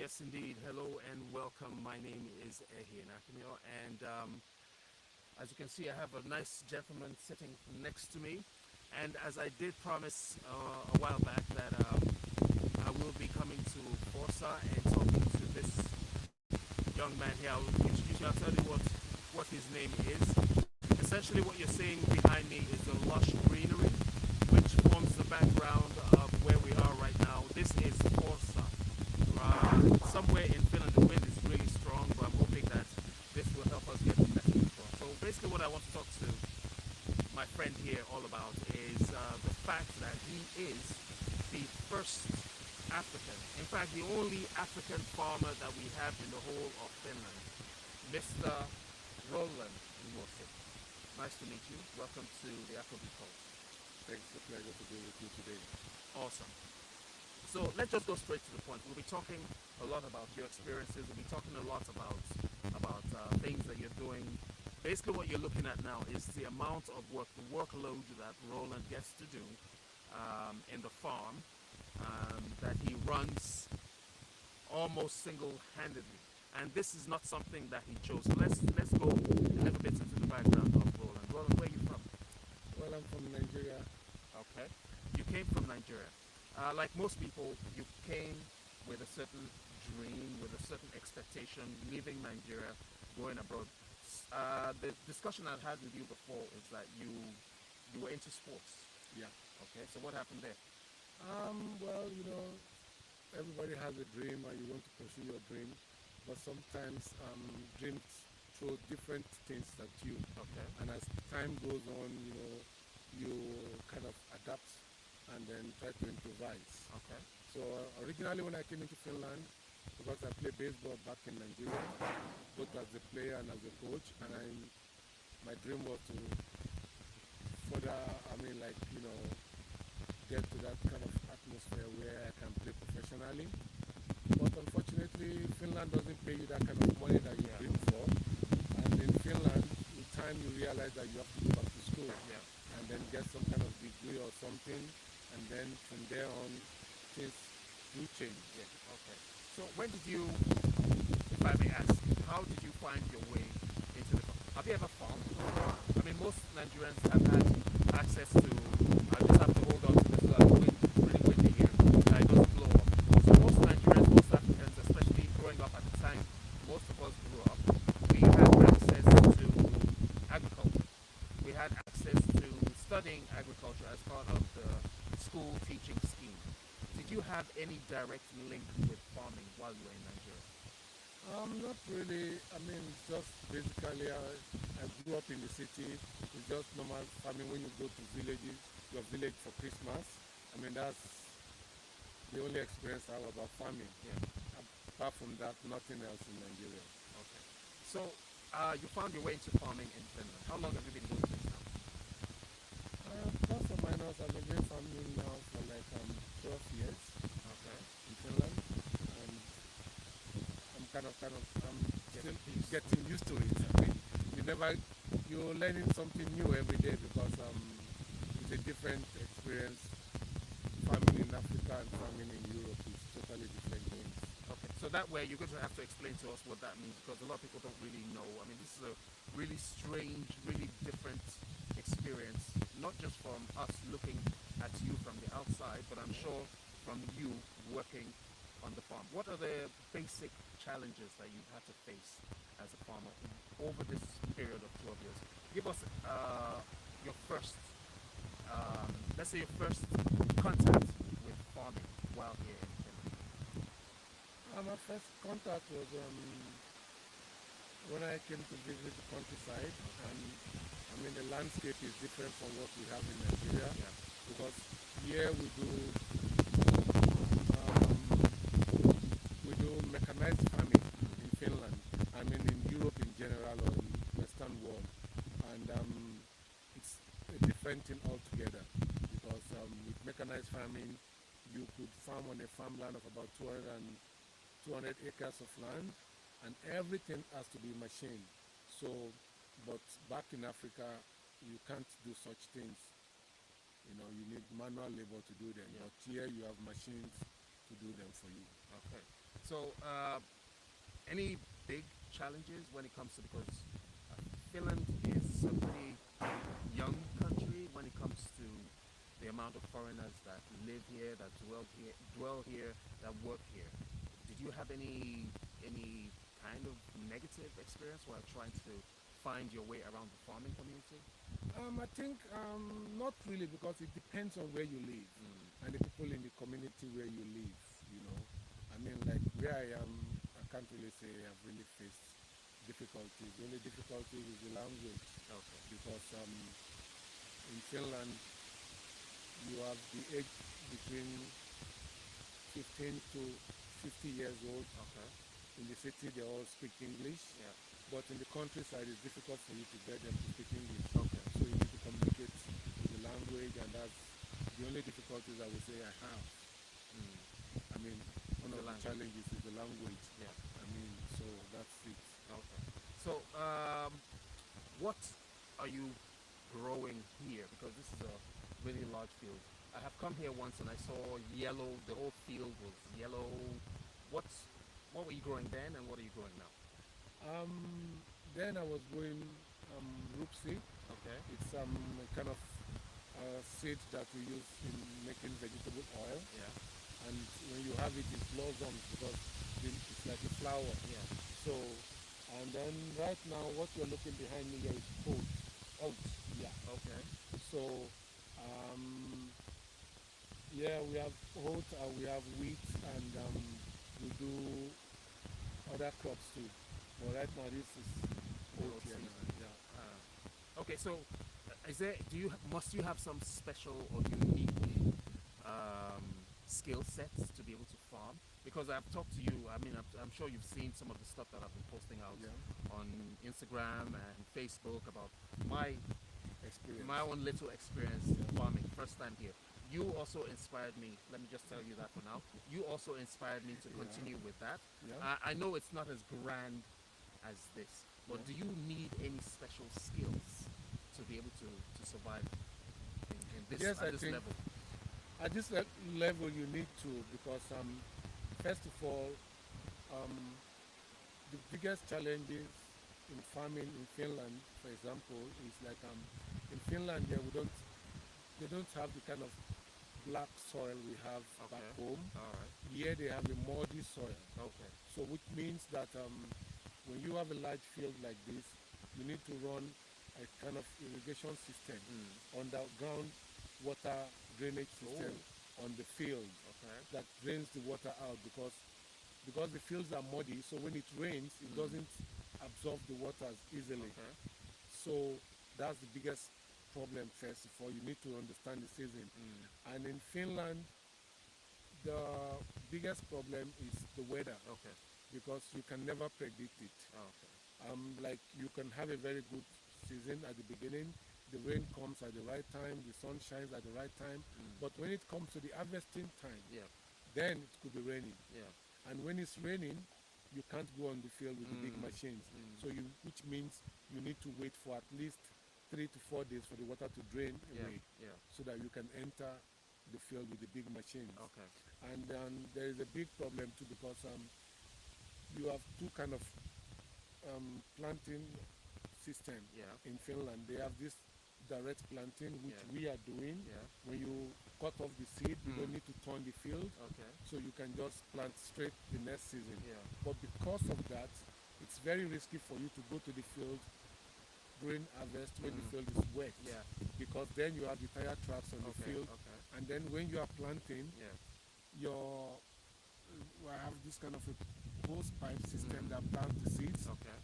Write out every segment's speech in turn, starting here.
Yes, indeed. Hello and welcome. My name is Ehi Nakamio, and as you can see, I have a nice gentleman sitting next to me. And as I did promise a while back that I will be coming to Forssa and talking to this young man here. I'll introduce you. I'll tell you what his name is. Essentially, what you're seeing behind me is the lush greenery, which forms the background of where we are right now. This is Forssa. Somewhere in Finland, the wind is really strong, but I'm hoping that this will help us get the message across. So basically, what I want to talk to my friend here all about is the fact that he is the first African, in fact, the only African farmer that we have in the whole of Finland, Mr. Roland Nwose. Nice to meet you. Welcome to the Afrobeat Pulse. Thanks, it's a pleasure to be with you today. Awesome. So let's just go straight to the point. We'll be talking a lot about your experiences. We'll be talking a lot about things that you're doing. Basically, what you're looking at now is the amount of work, the workload that Roland gets to do in the farm that he runs almost single-handedly. And this is not something that he chose. So let's go a little bit into the background of Roland. Roland, where are you from? Well, I'm from Nigeria. Okay. You came from Nigeria. Like most people, you came with a certain dream, with a certain expectation, leaving Nigeria, going abroad. The discussion I've had with you before is that you were into sports. Yeah. Okay, so what happened there? Well, everybody has a dream and you want to pursue your dream, but sometimes dreams throw different things at you. Okay. And as time goes on, you kind of adapt and then try to improvise. Okay. So originally when I came into Finland, because I played baseball back in Nigeria, both as a player and as a coach, and my dream was to further, get to that kind of atmosphere where I can play professionally. But unfortunately, Finland doesn't pay you that kind of money that you dream for. And in Finland, in time you realize that you have to go back to school and then get some kind of degree or something. And then from there on, things do change. Yeah. Okay. So when did you, if I may ask, how did you find your way into the farm? Have you ever farmed? I mean, most Nigerians have had access to, I just have to hold on to this wind, pretty windy here. It doesn't blow up. So most Nigerians, most Africans, especially growing up at the time, most of us grew up, we had access to agriculture. We had access to studying agriculture as part of the school teaching scheme. Did you have any direct link with farming while you were in Nigeria? Not really. I mean, just basically, I grew up in the city. It's just normal farming when you go to villages, your village for Christmas. I mean, that's the only experience I have about farming. Yeah. Apart from that, nothing else in Nigeria. Okay. So you found your way into farming in Finland. How long have you been doing this now? Plus or minus, I've been doing farming now for like 12 years Okay. in Finland. And I'm I'm still getting used to it. I mean, you're learning something new every day because it's a different experience. Farming in Africa and farming in Europe is totally different things. Okay. So that way you're going to have to explain to us what that means because a lot of people don't really know. I mean, this is a really strange, really different experience, not just from us looking at you from the outside, but I'm sure from you working on the farm. What are the basic challenges that you've had to face as a farmer over this period of 12 years? Give us your first, let's say your first contact with farming while here in Finland. My first contact was when I came to visit the countryside, and I mean the landscape is different from what we have in Nigeria because here we do mechanized farming in Finland. I mean in Europe in general or in Western world, and it's a different thing altogether because with mechanized farming you could farm on a farmland of about 200 acres of land, and everything has to be machined. So, but back in Africa, you can't do such things. You need manual labor to do them. But here you have machines to to do them for you. Okay. So, any big challenges when it comes to, because Finland is a pretty young country when it comes to the amount of foreigners that live here, that dwell here, that work here. Did you have any kind of negative experience while trying to find your way around the farming community? I think not really, because it depends on where you live and the people in the community where you live. You know, I mean, like where I am, I can't really say I've really faced difficulties. The only difficulty is the language, Okay. because in Finland you have the age between 15 to 50 years old. Okay. In the city, they all speak English. Yeah. But in the countryside, it's difficult for you to get them to speak English. Okay. So you need to communicate with the language, and that's the only difficulties I would say I have. Mm. I mean, one The of the language. challenges is the language. Yeah. I mean, so that's it. Okay. So, what are you growing here? Because this is a really large field. I have come here once and I saw yellow. The whole field was yellow. What were you growing then, and what are you growing now? Then I was growing rupsi. Okay. It's a kind of seed that we use in making vegetable oil. Yeah. And when you have it, it blossoms because it's like a flower. Yeah. So, and then right now, what you're looking behind me here is oats. Oats, yeah. Okay. So, yeah, we have oats, we have wheat, and we do other crops too. But right now, this is oats here now. Yeah. Okay. So, must you have some special or unique skill sets to be able to farm? Because I've talked to you. I mean, I'm sure you've seen some of the stuff that I've been posting out Yeah. on Instagram and Facebook about my Experience. own little experience farming, first time here. You also inspired me. Let me just tell you that for now. You also inspired me to continue with that. Yeah. I know it's not as grand as this, but do you need any special skills to be able to survive in this, Yes, at I this think level? At this level, you need to, because first of all, the biggest challenges in farming in Finland, for example, is like in Finland here they don't have the kind of black soil we have back home. All right. Here they have a muddy soil. Okay. So which means that when you have a large field like this, you need to run a kind of irrigation system, underground water drainage system on the field that drains the water out, because the fields are muddy, so when it rains, it doesn't absorb the water as easily. Okay. So that's the biggest problem. First of all, you need to understand the season. And in Finland, the biggest problem is the weather, Okay. because you can never predict it. Okay. Like you can have a very good season at the beginning, the rain comes at the right time, the sun shines at the right time, but when it comes to the harvesting time, Yeah. then it could be raining. Yeah. And when it's raining, you can't go on the field with the big machines. So which means you need to wait for at least 3 to 4 days for the water to drain away, Yeah. so that you can enter the field with the big machines. Okay. And there is a big problem too, because you have two kind of planting system in Finland. They have this direct planting, which we are doing. Yeah. When you cut off the seed, you don't need to turn the field, Okay. so you can just plant straight the next season. Yeah. But because of that, it's very risky for you to go to the field during harvest when the field is wet. Yeah. Because then you have the tire tracks on the Okay. field, Okay. and then when you are planting, Yeah. I have this kind of a hose pipe system that plants the seeds. Okay.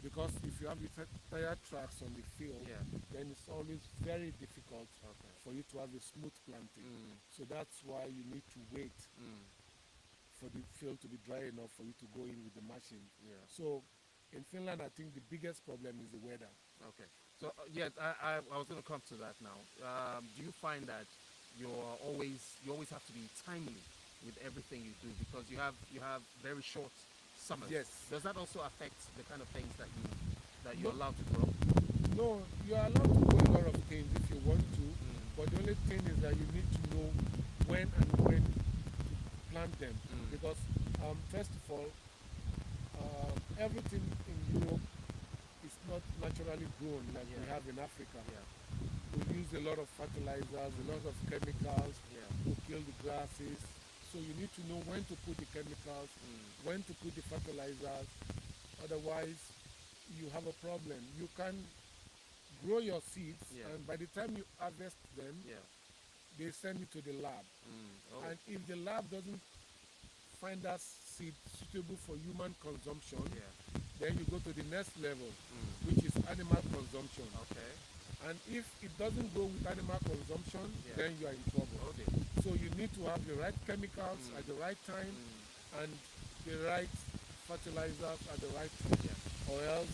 Because if you have the tire tracks on the field, Yeah. then it's always very difficult Okay. for you to have a smooth planting. So that's why you need to wait for the field to be dry enough for you to go in with the machine. Yeah. So in Finland, I think the biggest problem is the weather. Okay. So I was going to come to that now. Do you find that you always have to be timely with everything you do, because you have very short summers? Yes. Does that also affect the kind of things that you're No. allowed to grow? No, you are allowed to grow a lot of things if you want to, but the only thing is that you need to know when to plant them because first of all, everything in Europe is not naturally grown like we have in Africa. Yeah. We use a lot of fertilizers, a lot of chemicals to kill the grasses. So you need to know when to put the chemicals, when to put the fertilizers. Otherwise, you have a problem. You can grow your seeds, and by the time you harvest them, they send it to the lab. And if the lab doesn't find that seed suitable for human consumption, then you go to the next level, which is animal consumption. Okay. And if it doesn't go with animal consumption, then you are in trouble. Okay. So you need to have the right chemicals at the right time and the right fertilizers at the right time, or else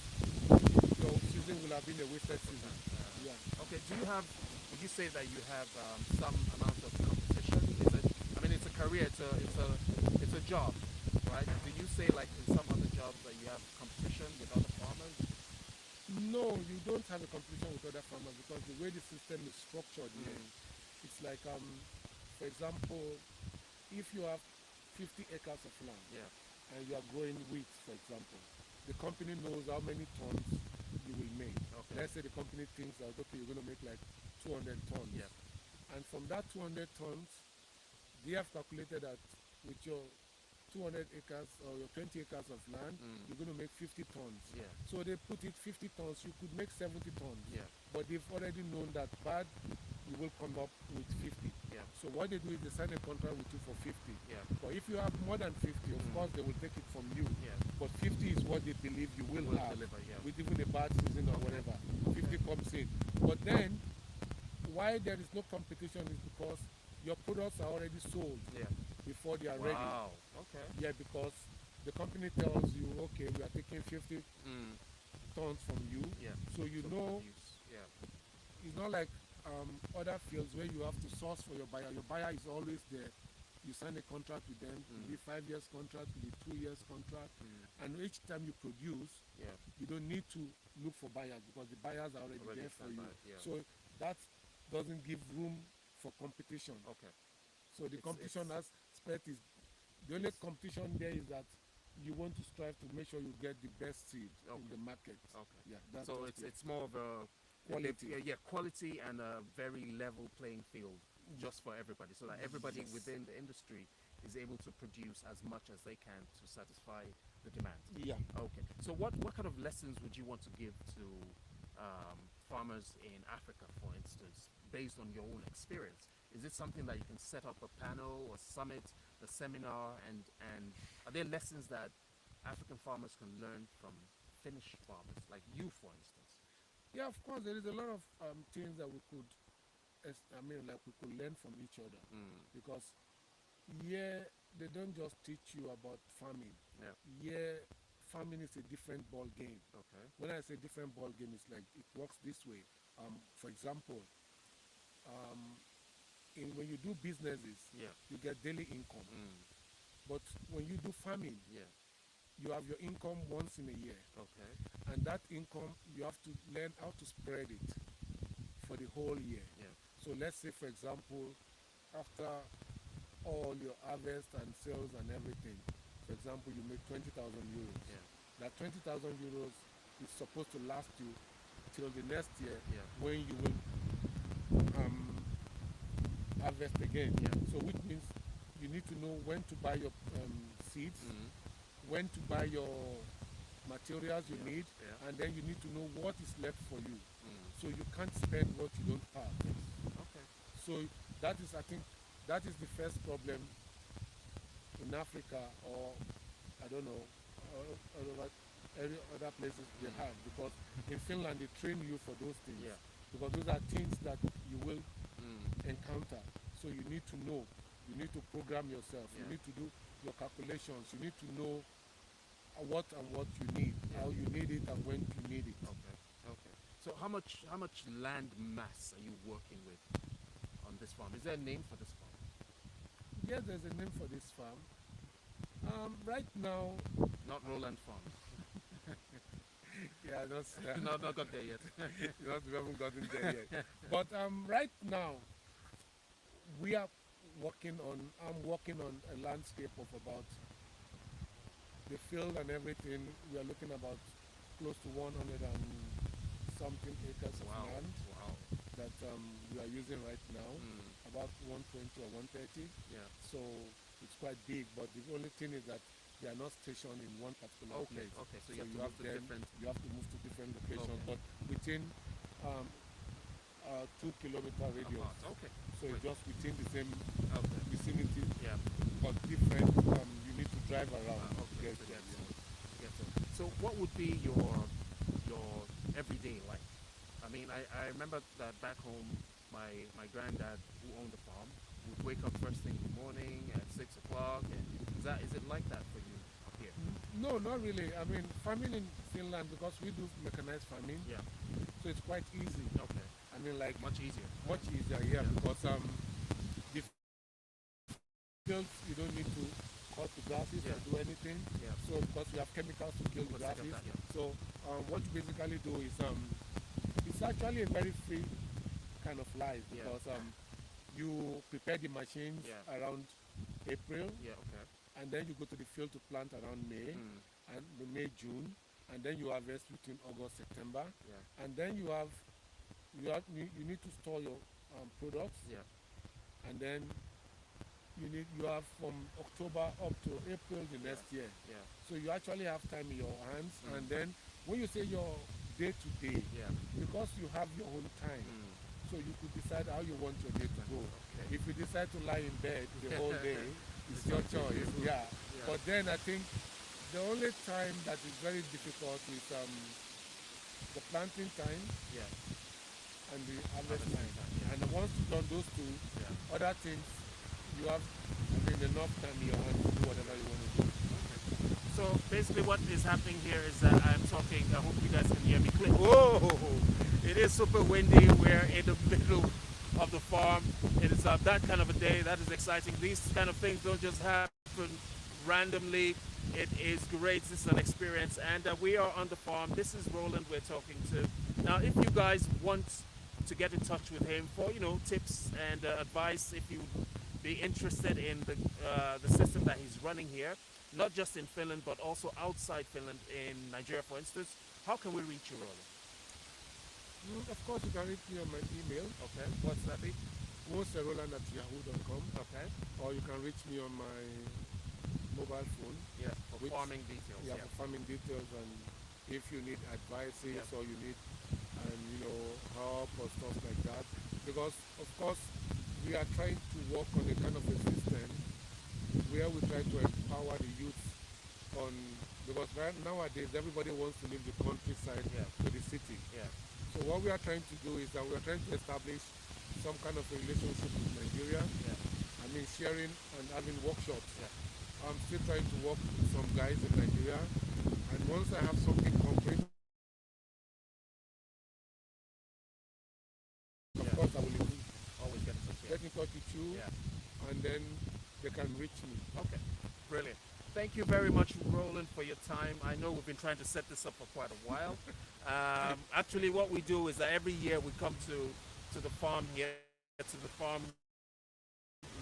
your season will have been a wasted season. Okay. Would you say that you have some amount of competition? I mean, it's a career. It's a job, right? Do you say like in some other jobs that you have competition with other farmers? No, you don't have a competition with other farmers because the way the system is structured here, it's like, for example, if you have 50 acres of land and you are growing wheat, for example, the company knows how many tons you will make. Okay. Let's say the company thinks that, okay, you're going to make like 200 tons. Yeah. And from that 200 tons, they have calculated that with your 200 acres or your 20 acres of land, you're going to make 50 tons. Yeah. So they put it 50 tons, you could make 70 tons. Yeah. But they've already known that bad, you will come up with 50. Yeah. So what they do is they sign a contract with you for 50. Yeah. But if you have more than 50, of course they will take it from you. Yeah. But 50 is what they believe you will have. Deliver, with even a bad season or whatever. 50 comes in. But then, why there is no competition is because your products are already sold before they are ready. Wow. Okay. Yeah, because the company tells you, okay, we are taking 50 tons from you. Yeah. So you know, it's not like other fields where you have to source for your buyer. Your buyer is always there. You sign a contract with them, it will be 5 years contract, it will be 2 years contract, and each time you produce, you don't need to look for buyers because the buyers are already there for you. So that doesn't give room for competition. Okay. So the competition aspect is, the only competition there is that you want to strive to make sure you get the best seed in the market. Okay. Yeah. That's so it's more of a quality. Quality and a very level playing field just for everybody, so that everybody within the industry is able to produce as much as they can to satisfy the demand. Yeah. Okay. So what kind of lessons would you want to give to farmers in Africa, for instance, based on your own experience? Is it something that you can set up a panel or summit, a seminar, and are there lessons that African farmers can learn from Finnish farmers, like you, for instance? Yeah, of course, there is a lot of things that we could, we could learn from each other. Because they don't just teach you about farming. Farming is a different ball game. Okay. When I say different ball game, it's like it works this way. For example, when you do businesses, you get daily income. But when you do farming, you have your income once in a year. Okay. And that income, you have to learn how to spread it for the whole year. So let's say, for example, after all your harvest and sales and everything, for example, you make 20,000 euros. That 20,000 euros is supposed to last you till the next year when you will harvest again. So which means you need to know when to buy your seeds, when to buy your materials you need, and then you need to know what is left for you. So you can't spend what you don't have. Okay. So that is, I think, that is the first problem in Africa, or I don't know, any other places they have, because in Finland they train you for those things. Because those are things that you will encounter. So you need to know, you need to program yourself, you need to do your calculations, you need to know what you need, how you need it, and when you need it. Okay. So how much land mass are you working with on this farm? Is there a name for this farm? Yes, there's a name for this farm. Right now, not Roland Farm. that's not got there yet. We haven't gotten there yet. But right now, we are I'm working on a landscape of about the field and everything. We are looking about close to 100 and something acres of Wow. land Wow. that we are using right now, Mm. about 120 or 130. Yeah. So it's quite big, but the only thing is that they are not stationed in one particular Okay. place. Okay. So So you have to you move have to them, different. you have to move to different locations, Okay. but within um, 2 kilometer radius. Apart. Okay. So Great. it's just within the same Okay. vicinity, Yeah. but different. You need to drive around to Okay. get To there. get Yeah. to get to. So what would be your everyday life? I mean, I remember that back home, my granddad who owned the farm would wake up first thing in the morning at 6 o'clock, and is it like that for you up here? No, not really. I mean, farming in Finland, because we do mechanized farming, Yeah. so it's quite easy. Okay. I mean, like Much easier. much easier here, Yeah. because the fields you don't need to cut the grasses Yeah. or do anything. Yeah. So because you have chemicals to kill the What's the second grasses, that? Yeah. so what you basically do is it's actually a very free kind of life, Yeah. because you prepare the machines Yeah. around April, Yeah. Okay. and then you go to the field to plant around May, Mm. and May, June, and then you harvest between August, September, Yeah. and then you need to store your products, Yeah. and then you have from October up to April the next year. Yeah. So you actually have time in your hands, Mm. and then when you say your day to day, Yeah. because you have your own time, Mm. so you could decide how you want your day to go. Okay. If you decide to lie in bed the whole day, it's It's your up to choice. you. Yeah. Yeah. But then I think the only time that is very difficult is the planting time Yeah. and the harvest Harvesting time. time, yeah. And once you've done those two, Yeah. other things, you have, enough time in your hands to do whatever you want to do. So basically, what is happening here is that I'm talking. I hope you guys can hear me clear. Whoa! It is super windy. We're in the middle of the farm. It is that kind of a day. That is exciting. These kind of things don't just happen randomly. It is great. This is an experience, and we are on the farm. This is Roland we're talking to. Now, if you guys want to get in touch with him for tips and advice, if you be interested in the system that he's running here, not just in Finland but also outside Finland, in Nigeria, for instance, how can we reach you, Roland? Of course, you can reach me on my email, Okay, what's that be? Roland@yahoo.com, Okay, or you can reach me on my mobile phone. yeah, for Which- farming details. Yeah, Yeah, for farming details, and if you need advices Yeah. or you need help or stuff like that. Because of course we are trying to work on a kind of a system where we try to empower the youth on, because nowadays everybody wants to leave the countryside Yeah. to the city. yeah, So what we are trying to do is that we are trying to establish some kind of a relationship with Nigeria. yeah, I mean, sharing and having workshops. yeah. I'm still trying to work with some guys in Nigeria, and once I have something concrete, of Yeah. course I will Always get in touch. get in touch with you, Yeah. and then they can reach me. Okay, brilliant. Thank you very much, Roland, for your time. I know we've been trying to set this up for quite a while. Actually, what we do is that every year we come to the farm here, to the farm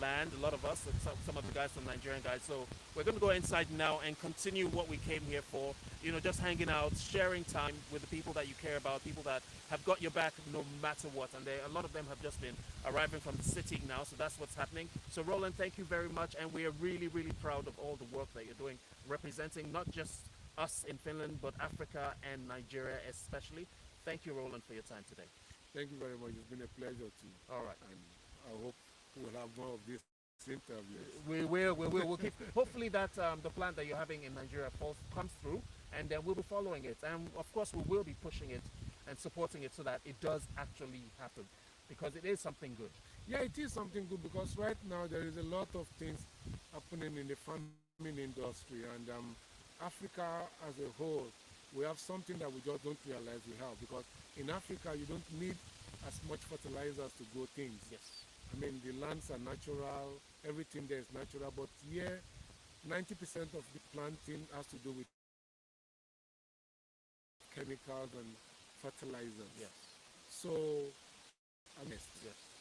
land, a lot of us, and some of the guys, some Nigerian guys. So we're going to go inside now and continue what we came here for, just hanging out, sharing time with the people that you care about, people that have got your back no matter what. And a lot of them have just been arriving from the city now, so that's what's happening. So Roland, thank you very much, and we are really, really proud of all the work that you're doing, representing not just us in Finland, but Africa and Nigeria especially. Thank you, Roland, for your time today. Thank you very much. It's been a pleasure too. All right. And I hope we'll have more of these interviews. We will. We'll keep. Hopefully that the plan that you're having in Nigeria comes through, and then we'll be following it. And of course, we will be pushing it and supporting it so that it does actually happen, because it is something good. Yeah, it is something good, because right now there is a lot of things happening in the farming industry, and Africa as a whole, we have something that we just don't realize we have, because in Africa you don't need as much fertilizers to grow things. Yes. I mean, the lands are natural, everything there is natural, but here 90% of the planting has to do with chemicals and fertilizers. Yes. So, Yes.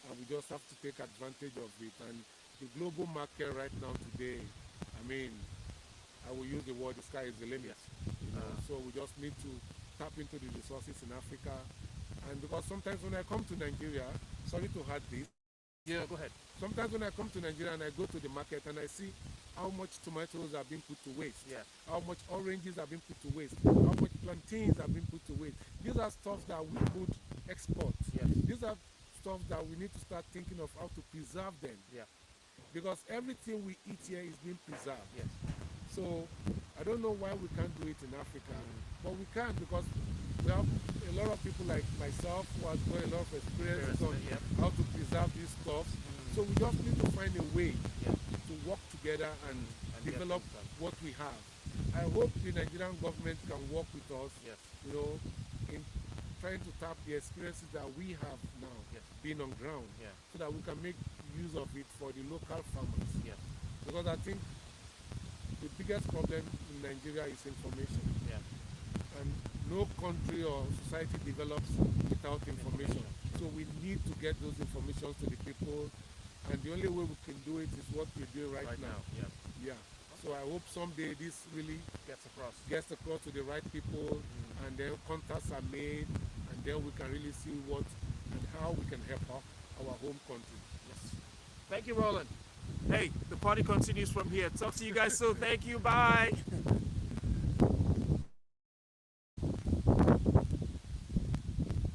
and we just have to take advantage of it. And the global market right now today, I mean, I will use the word the sky is the limit. You know, so we just need to tap into the resources in Africa. And because sometimes when I come to Nigeria, sorry to add this. Yeah, go ahead. Sometimes when I come to Nigeria and I go to the market and I see how much tomatoes are being put to waste, how much oranges are being put to waste, how much plantains are being put to waste. These are stuff that we could export. These are stuff that we need to start thinking of how to preserve them. Because everything we eat here is being preserved. So I don't know why we can't do it in Africa, but we can because we have a lot of people like myself who has got a lot of experience on how to preserve these stuff. So we just need to find a way to work together and develop what we have. I hope the Nigerian government can work with us, you know, in trying to tap the experiences that we have now, being on ground, so that we can make use of it for the local farmers. Because I think the biggest problem in Nigeria is information. And no country or society develops without information. So we need to get those informations to the people, and the only way we can do it is what we're doing right now. So I hope someday this really gets across to the right people, and then contacts are made, and then we can really see what and how we can help our home country. Thank you, Roland. Hey, the party continues from here. Talk to you guys soon. Thank you. Bye.